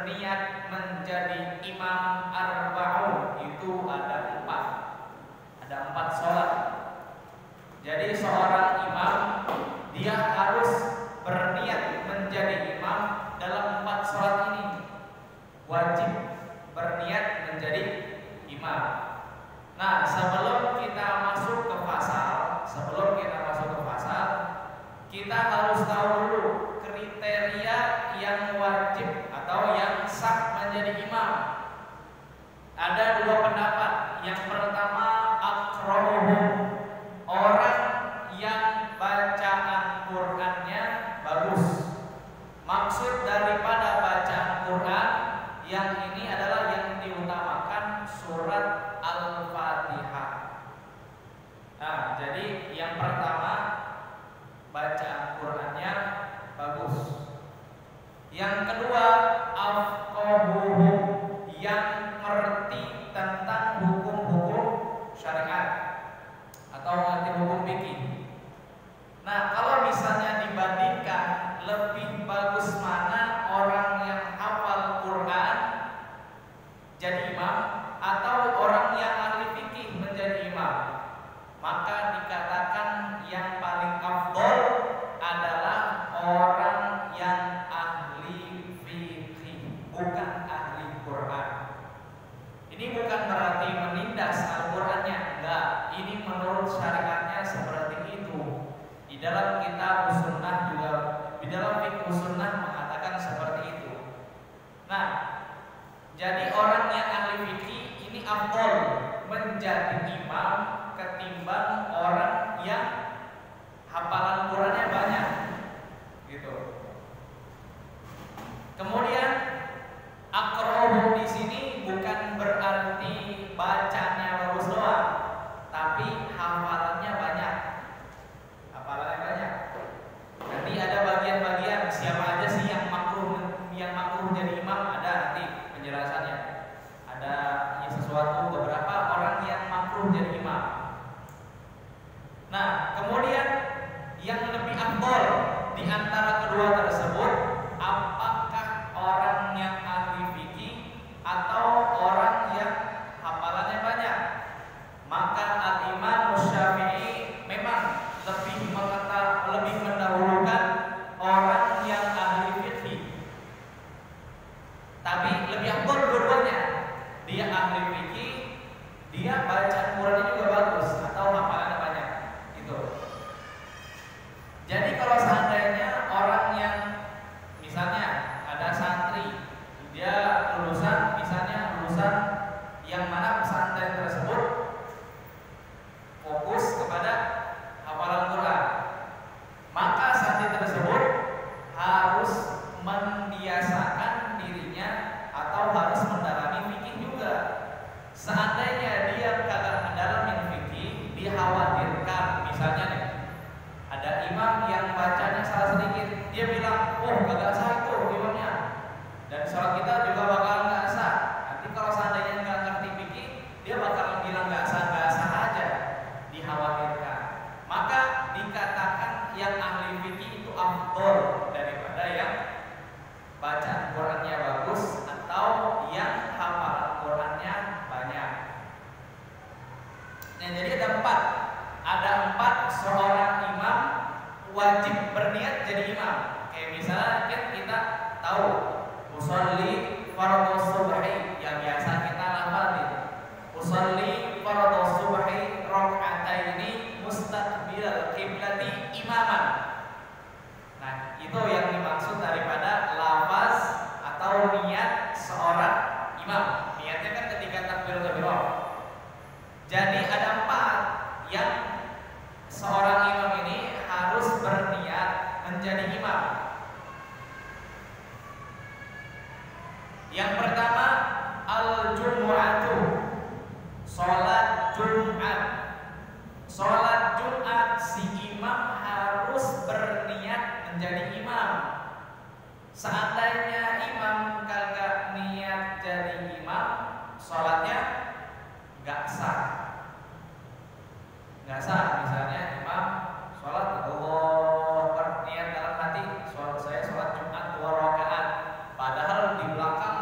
berniat menjadi imam arba'un, itu ada 4. Ada 4 sholat. Jadi seorang imam dia harus berniat menjadi imam dalam 4 sholat ini. Wajib berniat menjadi imam. Nah, sebelum kita masuk ke fasal, kita harus tahu dulu kriteria yang wajib atau yang sah menjadi imam. Ada 2 pendapat. Yang pertama, aqra'uhum, orang yang bacaan Qur'annya bagus. Maksud daripada bacaan Qur'an yang ini adalah yang diutamakan surat Al-Fatihah. Nah, jadi yang pertama, bacaan Qur'annya bagus. Yang kedua, afqahuhum, yang ngerti tentang hukum-hukum syariat atau ngerti hukum fikih. Nah, kalau misalnya dibandingkan lebih bagus mana orang yang hafal Quran jadi imam atau orang yang ahli fikih menjadi imam, maka dikatakan yang paling afdol adalah orang yang ahli fikih, bukan ahli Quran. Ini bukan berarti menindas Al-Qur'annya, enggak. Ini menurut syariatnya seperti itu. Di dalam kitab sunnah juga, di dalam fikih sunnah mengatakan seperti itu. Nah, jadi orang yang ahli fikih ini afdol menjadi imam ketimbang orang yang hafalan Qur'annya banyak, gitu. Kemudian aqra'uhum di sini bukan berarti bacanya bagus doang, tapi hafalannya banyak. Nanti ada bagian-bagian siapa aja sih yang makruh jadi imam, ada nanti penjelasannya. Ada sesuatu beberapa orang yang makruh jadi imam. Nah, kemudian yang lebih afdol di antara kedua tersebut, apakah orang yang ahli fikih atau orang yang hafalannya banyak? Maka Al-Imam Syafi'i memang lebih mendahulukan orang yang ahli fikih. Tapi lebih afdol dua-duanya. Dia ahli fikih, dia baca Qurannya juga bagus atau hafalannya banyak. Gitu. Jadi kalau seandainya orang yang misalnya ada santri, dia lulusan yang mana pesantren tersebut fokus kepada hafalan Quran, maka santri tersebut harus membiasakan dirinya atau harus mendalami fikih juga. Seandainya dia kagak mendalami fikih, dikhawatirkan misalnya nih, ada imam yang bacanya salah sedikit, dia bilang, oh kagak sah itu imamnya, dan sholat kita juga bakal nggak sah. Nanti kalau seandainya nggak ngerti fikih, dia bakal bilang nggak sah aja, dikhawatirkan. Maka dikatakan yang ahli fikih itu afdol daripada yang bacaan Qurannya bagus atau yang hafalan Qurannya banyak. Nah, jadi ada empat seorang imam wajib berniat jadi imam. Kayak misalnya kan kita tahu usolli fardhu subhi yang biasa kita lafalin. Usolli fardhu subhi raka'ataini mustaqbilal qiblati imaman. Nah, itu yang dimaksud daripada lafaz atau niat seorang imam. Niatnya kan ketika takbiratul ihram. Jadi ada 4 yang seorang imam ini harus berniat menjadi imam. Yang pertama, al-jumu'atu, sholat Jumat. Sholat Jumat si imam harus berniat menjadi imam. Seandainya imam kagak niat jadi imam, sholatnya nggak sah. Misalnya imam sholat Allah niat dalam hati, saya sholat Jumat 2 rakaat, padahal di belakang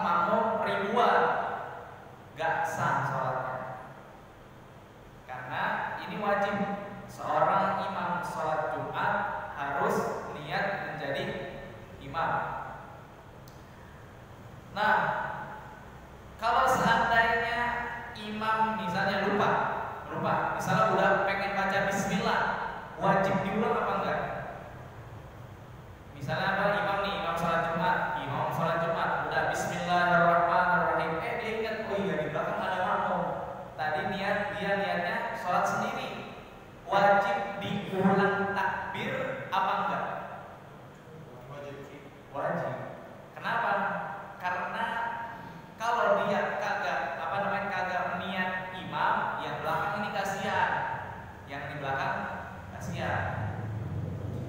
Nah, kalau seandainya imam misalnya lupa, misalnya udah pengen baca bismillah, wajib diulang apa enggak? Misalnya apa, imam sholat Jumat, udah bismillahirrahmanirrahim, dia ingat, oh iya di belakang ada makmum. Tadi niatnya sholat sendiri, wajib diulang takbir apa enggak? Wajib. Kenapa? Karena kalau dia kagak niat imam, yang belakang ini kasihan, yang di belakang kasihan.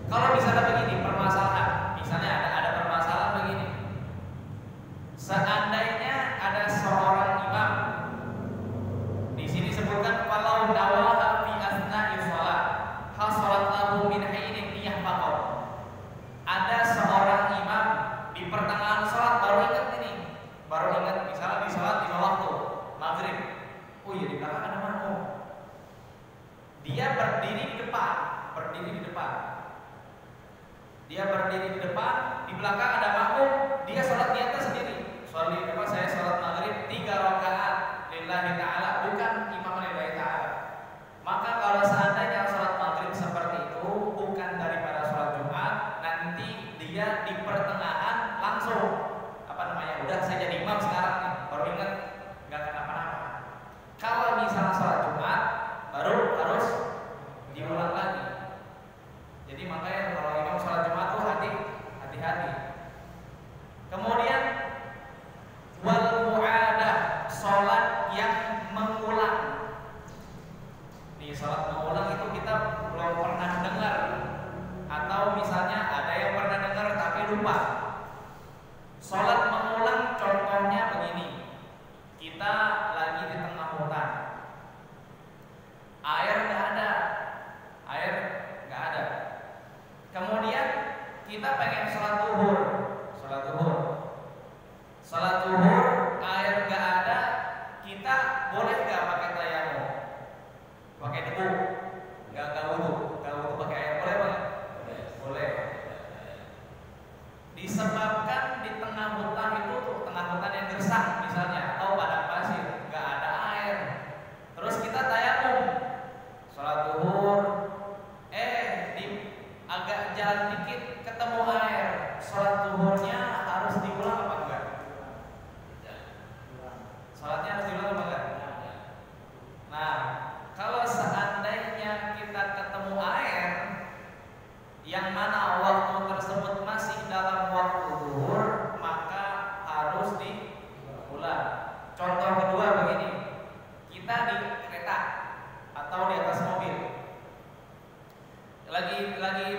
Kalau misalnya begini permasalahan, misalnya ada permasalahan begini, seandainya ada seorang imam, di sini sebutkan kalau nawaha fi asna'i shalah hasalat lahu min hainin niyah faqat. Ada seorang imam di pertengahan sholat baru ingat misalnya di sholat 5 waktu maghrib, oh iya di belakang ada makmum, dia berdiri di depan, di belakang ada makmum, dia sholat niatnya sendiri, saya sholat maghrib 3 rakaat lillahi ta'ala, bukan imam lillahi ta'ala. Maka kalau seandainya sholat maghrib seperti itu bukan daripada sholat Jumat, nanti dia di pertengahan langsung udah saya jadi imam sekarang nih, baru ingat, nggak kenapa-napa. Kalau misalnya sholat Jumat baru harus diulang lagi. Jadi makanya kalau imam sholat Jumat tuh hati-hati. Kemudian wal mu'adah, sholat yang mengulang. Nih sholat mengulang itu kita belum pernah dengar, atau misalnya ada yang pernah dengar tapi lupa. Sholat mengulang contohnya begini, kita lagi di tengah hutan, air nggak ada, kemudian kita pengen sholat zuhur, air nggak ada, kita boleh nggak pakai tayamum, pakai debu, nggak wudu pakai air, boleh banget, boleh. Disebabkan di tengah hutan yang gersang misalnya, atau padang pasir, nggak ada air, terus kita tayamum sholat zuhur, di agak jalan dikit ketemu air, sholat zuhurnya harus diulang apa enggak? Sholatnya harus diulang apa enggak? Nah, kalau seandainya kita ketemu air yang mana waktu tersebut masih dalam waktu zuhur, maka harus diulang. Contoh kedua begini, kita di kereta atau di atas mobil, lagi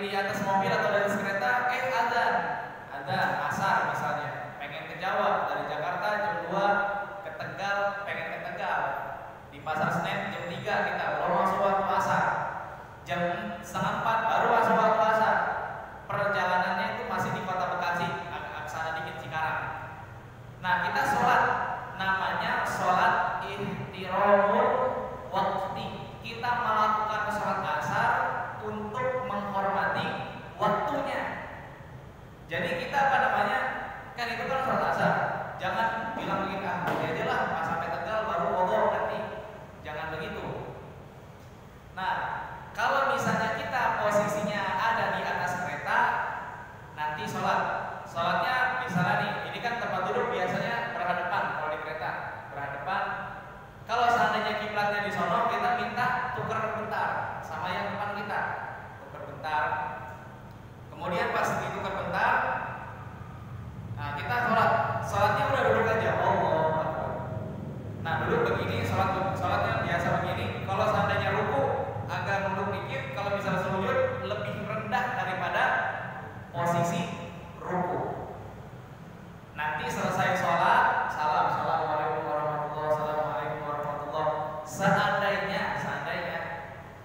di atas mobil atau di atas kereta, azan asar misalnya, pengen ke Jawa dari Jakarta jam 2 ke Tegal, pengen ke Tegal, di Pasar Senen jam 3 kita belum masuk waktu asar, jam 3:30 baru masuk waktu asar. Perjalanannya itu masih di Kota Bekasi, agak sana dikit Cikarang. Nah, kita sholat, namanya sholat ihtiramul waqti. Kita melakukan sholat asar untuk menghormati waktunya. Jadi kita kan itu kan sholat asar. Jangan bilang begini, aja lah pas sampai Tegal baru wudu nanti. Jangan begitu. Nah, kalau misalnya kita posisinya ada di atas kereta, nanti sholatnya misalnya nih, ini kan tempat duduk biasanya berhadapan, kalau di kereta berhadapan. Kalau seandainya kiblatnya di sono, kita minta tuker bentar sama yang depan kita, tuker bentar. Kemudian pas ditukar bentar, nah kita sholatnya udah duduk aja, Nah duduk begini, sholatnya biasa begini. Kalau seandainya ruku agak nunduk dikit, kalau misalnya sujud lebih rendah daripada posisi ruku. Nanti selesai sholat, assalamualaikum warahmatullahi wabarakatuh. Seandainya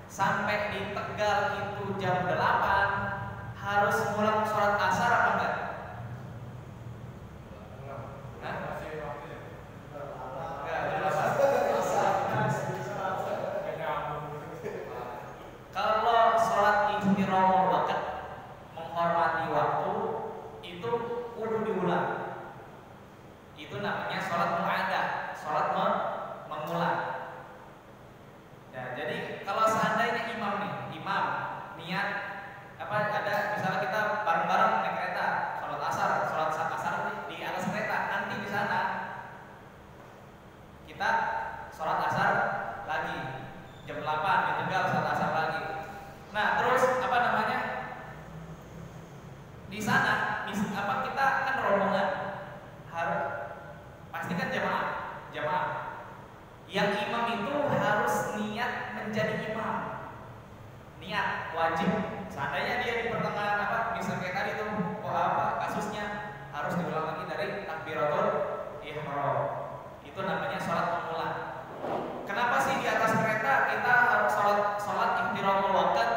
sampai di Tegal itu jam 8, harus ngulang sholat asar apa enggak? Kalau sholat ihtiramul waqt, menghormati waktu, itu kudu diulang. dari takbiratul ihram. Itu namanya sholat pengulang. Kenapa sih di atas kereta kita harus sholat ihtiramul waqt?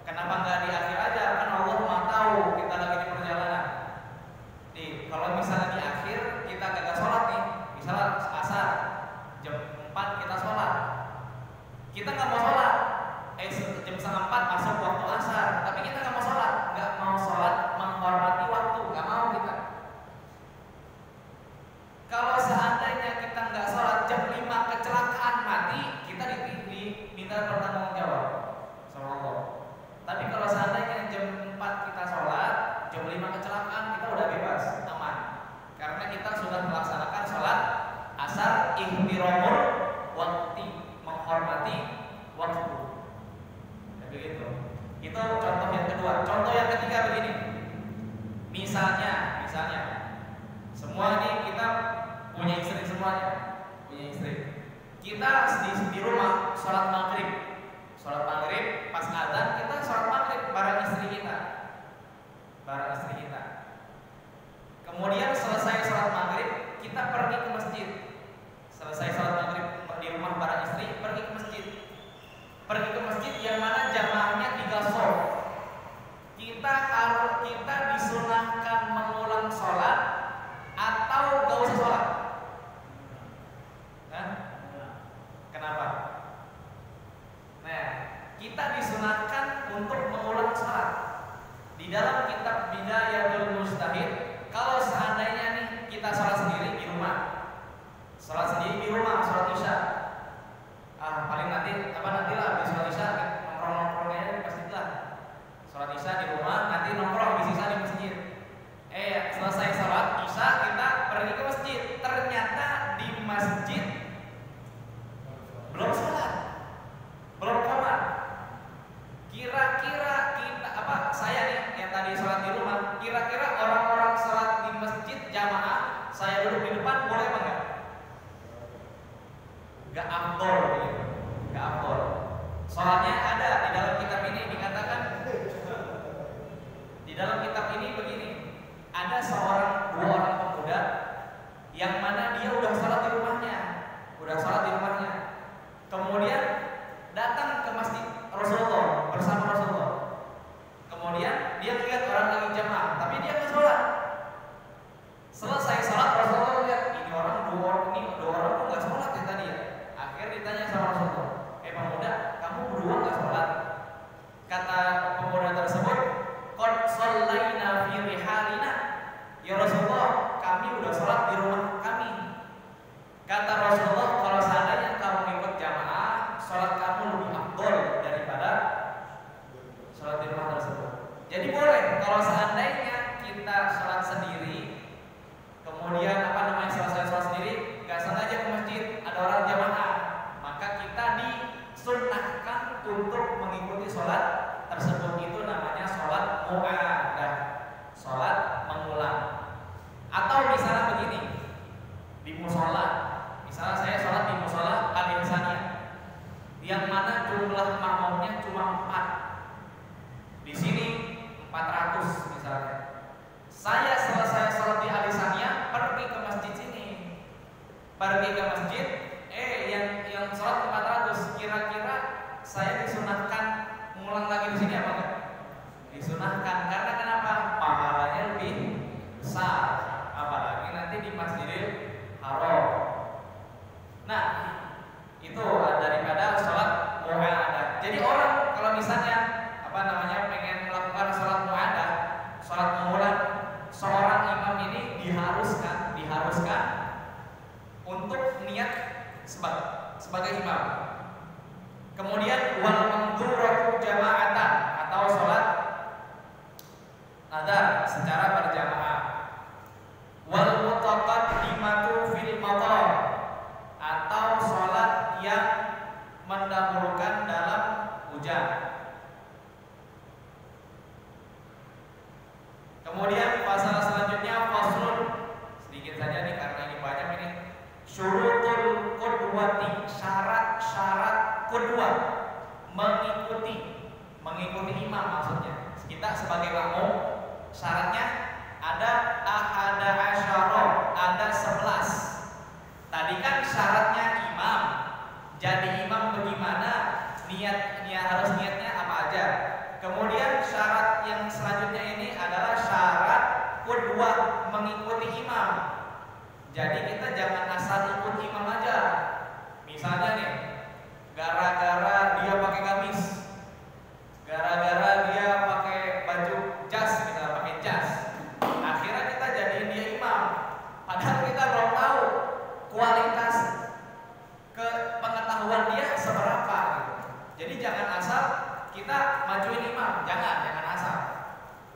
Kenapa nggak di akhir aja? Kan Allah Maha tahu kita lagi di perjalanan. Nih, kalau misalnya di akhir kita gagal sholat nih, misalnya asar jam 4 kita sholat, kita nggak mau sholat, jam setengah 4 masuk waktu asar, tapi kita nggak mau sholat menghormati waktu, nggak mau kita. Kalau seandainya kita nggak sholat jam 5 kecelakaan mati, kita diminta bertanggung jawab sama Allah. Tapi kalau seandainya jam 4 kita sholat, jam 5 kecelakaan, kita udah bebas, aman. Karena kita sudah melaksanakan sholat asar ihtiramul waqti, menghormati waktu. Ya begitu. Itu contoh yang kedua. Contoh yang ketiga begini. Misalnya semua ini kita punya istri semuanya, punya istri. Kita di rumah sholat maghrib pas azan kita sholat maghrib bareng istri kita. Kemudian selesai sholat maghrib kita pergi ke masjid. Selesai sholat maghrib di rumah bareng istri, pergi ke masjid. Pergi ke masjid yang mana jamaahnya 3 shaf. Kita disunahkan mengulang sholat atau gak usah sholat? Kenapa? Nah, kita disunahkan untuk mengulang sholat. Di dalam kitab Bidayatul Mujtahid, kalau seandainya nih kita sholat sendiri di rumah, sholat isya, paling nanti lah habis sholat isya nongkrong-nongkrongnya di masjid lah. Sholat isya di rumah, nanti nongkrong habis isya di masjid. Selesai sholat isya kita pergi ke masjid. Ternyata di masjid belum sholat, belum qomat. Kira-kira saya nih yang tadi sholat di rumah, kira-kira orang-orang sholat di masjid jamaah, saya duduk di depan boleh apa enggak? Gak afdol gitu. Gak afdol. Soalnya ada di dalam kitab ini dikatakan, di dalam kitab ini begini, ada dua orang pemuda yang mana dia udah sholat di rumahnya, kemudian datang ke masjid Rasulullah bersama Rasulullah. Kemudian dia lihat orang lagi jamaah, tapi dia nggak sholat. Selesai sholat Rasulullah lihat dua orang kok nggak sholat ya tadi ya. Akhirnya ditanya sama Rasulullah, pemuda, kamu berdua nggak sholat? Kata pemuda tersebut, qad shallaina fi rihalina. Ya Rasulullah, kami udah sholat di rumah kami. Kata Rasulullah, kalau seandainya kamu ikut jamaah, sholat kamu lebih afdol daripada sholat di rumah tersebut. Jadi boleh kalau seandainya kita sholat sendiri, kemudian selesai sholat sendiri, nggak sengaja ke masjid ada orang jamaah, maka kita disunnahkan untuk mengikuti sholat tersebut. Itu namanya sholat mu'adah, sholat mengulang. Atau misalnya begini, di musola, misalnya saya sholat di musola al-insaniyah, yang mana jumlah makmumnya cuma 4. Di sini 400 misalnya. Saya selesai sholat di al-insaniyah, pergi ke masjid sini. Yang sholat 400, kira-kira saya disunahkan mengulang lagi di sini apa enggak? Disunahkan. Karena kenapa? Pahalanya lebih besar. Apalagi nanti di Masjidil Haram. Nah, itu daripada sholat mu'adah. Jadi orang kalau misalnya pengen melakukan sholat mu'adah, sholat mengulang, seorang imam ini diharuskan untuk niat sebagai imam. Kemudian wal mandhuratu jama'atan, atau sholat nadar secara berjamaah. Wal mutaqaddimatu fil matar, atau sholat yang mendahulukan dalam hujan. Kemudian pasal selanjutnya faslun, sedikit saja nih karena ini banyak ini. Syurutul qudwati, syarat-syarat qudwah, mengikuti imam maksudnya. Kita sebagai makmum syaratnya ada ahada asyara mengikuti imam. Jadi kita jangan asal ikut imam aja. Misalnya nih, gara-gara dia pakai gamis, gara-gara dia pakai baju jas, misalnya pakai jas, akhirnya kita jadiin dia imam. Padahal kita belum tahu kualitas pengetahuan dia seberapa gitu. Jadi jangan asal kita majuin imam, jangan asal.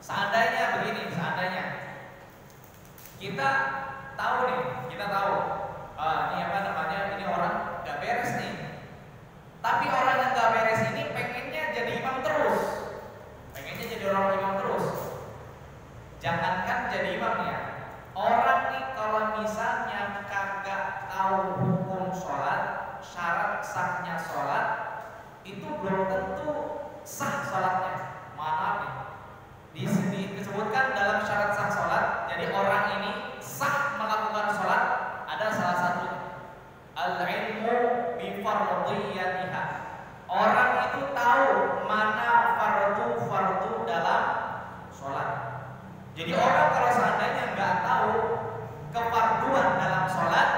Seandainya begini, seandainya kita tahu ini apa namanya, ini orang gak beres nih. Tapi orang yang gak beres ini pengennya jadi imam terus, pengennya jadi orang imam terus. Jangankan jadi imam ya, orang nih kalau misalnya kagak tahu hukum sholat, syarat sahnya sholat, itu belum tentu sah sholatnya. Maaf nih, disebutkan dalam syarat sah sholat. Jadi orang ini sah melakukan sholat ada salah satu al-ilmu bi fardhiyatiha. Orang itu tahu mana fardu dalam sholat. Jadi orang kalau seandainya nggak tahu kefarduan dalam sholat,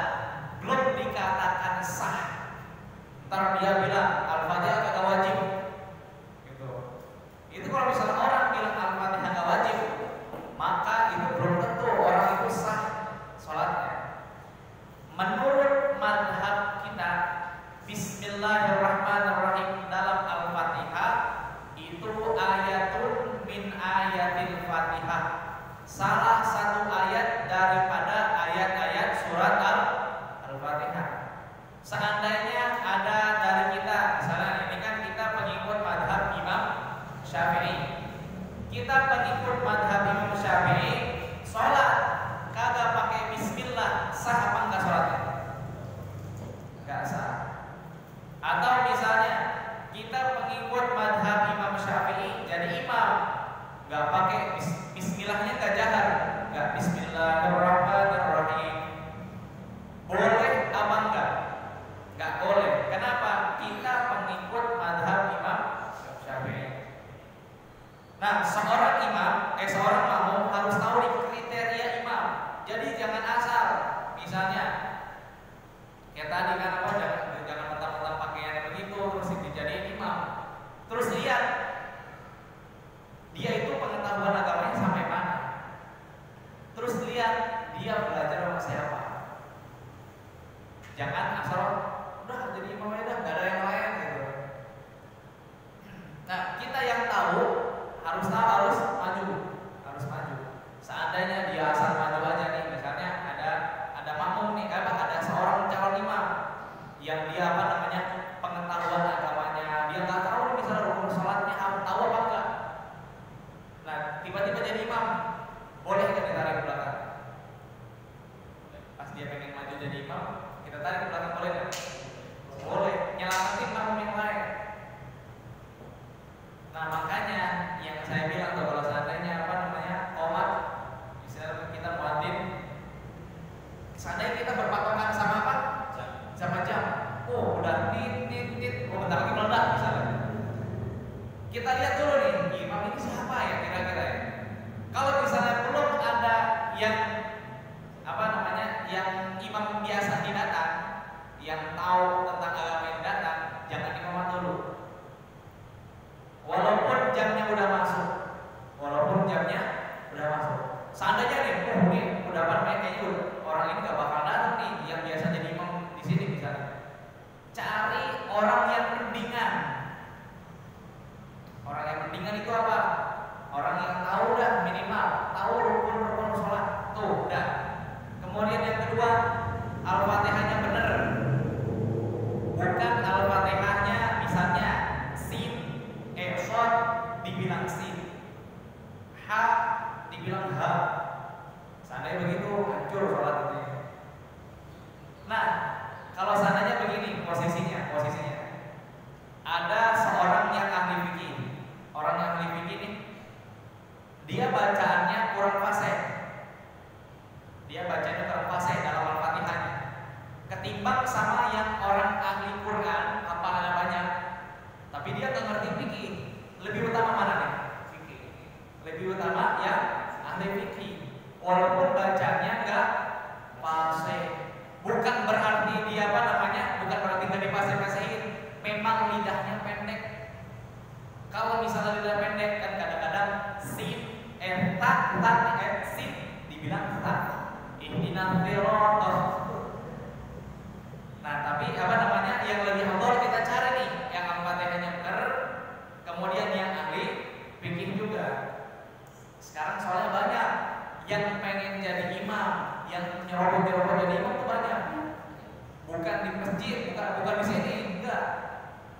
belum dikatakan sah. Ntar dia bilang al-fatihah kagak wajib, gitu. Itu kalau misalnya orang bilang al-fatihah kagak wajib, maka itu belum tentu orang itu sah sholatnya. Menurut madhab kita, Bismillahirrahmanirrahim dalam al-fatihah itu ayatun min ayatil fatihah, salah satu ayat daripada ayat-ayat surat al-fatihah. Seandainya ada dari kita, misalnya ini kan kita pengikut madhab Imam Syafi'i, kita pengikut madhab Imam Syafi'i, sholat kagak pakai bismillah, sah apa enggak sholatnya? Enggak sah. Atau misalnya kita pengikut madhab Imam Syafi'i, jadi imam nggak pakai bismillahnya, nggak jahar, nggak bismillahirrahmanirrahim, boleh apa enggak? Nggak boleh. Kenapa? Kita pengikut madhab Imam Syafi'i. Nah, seorang makmum harus tahu nih kriteria imam. Jadi jangan asal, misalnya kayak tadi kan apa, jangan mentang-mentang pakaiannya begitu terus dijadiin imam. Terus lihat dia itu pengetahuan agamanya sampai mana. Terus lihat dia belajar sama siapa. Jangan asal udah jadi imam aja, nggak ada yang lain gitu. Nah, kita yang tahu harus maju. Seandainya dia asal maju aja nih, misalnya ada makmum nih, ada seorang calon imam yang dia apa namanya pengetahuan agamanya dia nggak tahu nih, misalnya rukun sholatnya tahu apa enggak. Nah, tiba-tiba jadi imam, boleh nggak ditarik ke belakang? Pas dia pengen maju jadi imam, kita tarik ke belakang, boleh nggak? Boleh, nyelamatin makmum yang lain. Nah, makanya yang saya bilang tuh, kalau seandainya apa namanya qomat, misalnya kita muadzin, seandainya kita berpatokan sama apa? Sama jam. Oh, udah tit, oh bentar lagi meledak misalnya. Kita lihat dulu nih, imam ini siapa ya kira-kira ya? Kalau misalnya belum ada yang apa namanya, yang imam biasa didatang, yang tahu tentang agama yang datang, jangan dikomat dulu. Walaupun jamnya udah masuk. Seandainya nih, ini udah kayaknya orang ini gak bakal datang nih, yang biasa jadi imam di sini misalnya. Cari orang yang mendingan. Orang yang mendingan itu apa? Orang yang tahu dah minimal, tahu rukun sholat. Tuh, dah. Kemudian yang kedua, al-fatihahnya bener. Bukan al-fatihahnya misalnya sin, shod dibilang sin, ha dibilang ha. Seandainya begitu, hancur sholat ini. Nah, kalau seandainya begini posisinya ada seorang yang ahli fikih. Orang yang ahli fikih ini, dia bacaannya kurang fasih. Dalam al-fatihahnya ketimbang sama yang orang ahli Quran, hafalannya banyak, tapi dia nggak ngerti fikih. Lebih utama mana nih? Fikih. Lebih utama yang ahli fikih. walaupun bacanya nggak fasih. Bukan berarti dia bukan berarti nggak dipasih-pasihin. Memang lidahnya pendek. Kalau misalnya lidah pendek kan kadang-kadang sin, sin dibilang tak. Ihdinas siratal. Nah, tapi yang lebih afdal kita cari nih, yang Al-Fatihahnya benar, kemudian yang ahli fikih juga. Sekarang soalnya banyak yang pengen jadi imam, yang nyerobot jadi imam tuh banyak. Bukan di masjid, bukan di sini, enggak.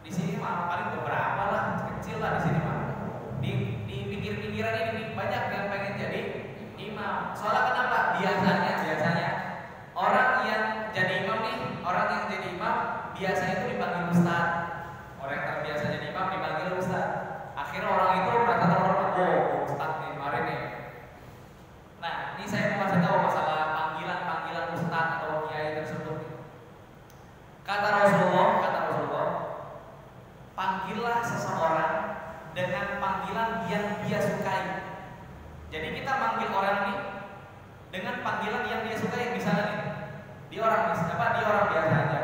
Di sini mah paling beberapa lah, kecil lah di sini mah. Di pinggir-pinggiran ini banyak yang pengen jadi imam. Soalnya kenapa? Biasanya orang yang jadi imam biasanya itu dipanggil ustaz. Orang yang terbiasa jadi imam dipanggil ustaz. Akhirnya orang itu merasa terhormat, ustaz nih kemarin nih. Nah, ini saya mau kasih tahu masalah panggilan ustaz atau kiai tersebut. Kata Rasulullah, panggillah seseorang dengan panggilan yang dia sukai. Jadi kita manggil orang ini dengan panggilan yang dia sukai. Misalnya nih, dia orang biasa aja.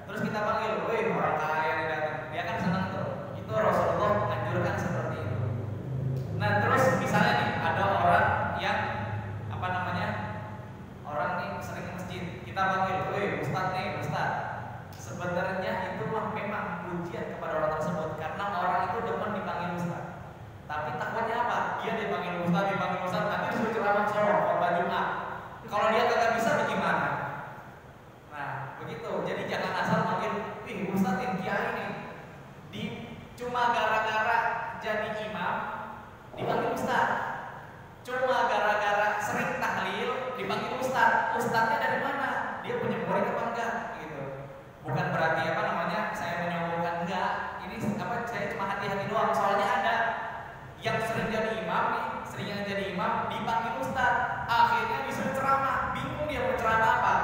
Terus kita panggil, woi orang kaya nih datang. Dia kan senang tuh. Itu Rasulullah menganjurkan seperti itu. Nah, terus misalnya nih ada orang yang orang nih sering ke masjid. Kita panggil, woi ustaz nih, ustaz. Sebenarnya itu memang pujian kepada orang tersebut karena orang itu demen dipanggil ustaz. Tapi takutnya apa? Dia dipanggil ustaz, tapi disuruh ceramah sore, khotbah Jumat. Kalau dia kagak bisa bagaimana? Nah, begitu. Jadi jangan asal manggil, wih ustaz yang kiai nih. Cuma gara-gara jadi imam dipanggil ustaz. Cuma gara-gara sering tahlil dipanggil ustaz. Ustaznya dari mana? Dia punya murid apa enggak? Gitu. Bukan berarti saya menyombongkan, enggak. Ini saya cuma hati-hati doang. Soalnya ada yang sering jadi imam dipanggil ustaz. Akhirnya disuruh ceramah, bingung dia mau ceramah apa.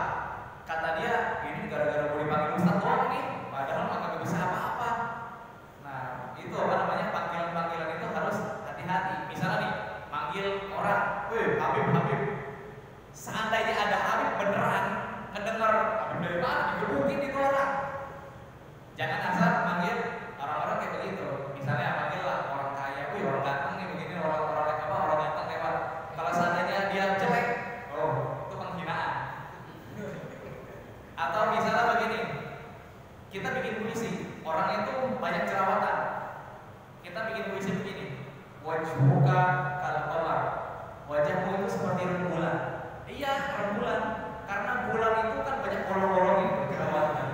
Kata dia, ini gara-gara mau dipanggil ustaz doang nih, padahal nggak bisa apa-apa. Nah, itu panggilan itu harus hati-hati. Misalnya nih, manggil orang, weh Habib. Seandainya ada Habib beneran, kedengar Habib dari mana, digebukin itu orang. Jangan asal manggil orang-orang kayak begitu. Misalnya manggil lah orang kaya, wih orang ganteng nih begini, orang ganteng lewat. Kalau seandainya dia jelek, itu penghinaan. Atau misalnya begini, kita bikin puisi, orang itu banyak jerawatan. Kita bikin puisi begini, wajhuka kal qamar, wajahmu itu seperti rembulan. Iya, rembulan, karena bulan itu kan banyak bolong-bolong gitu jerawatnya.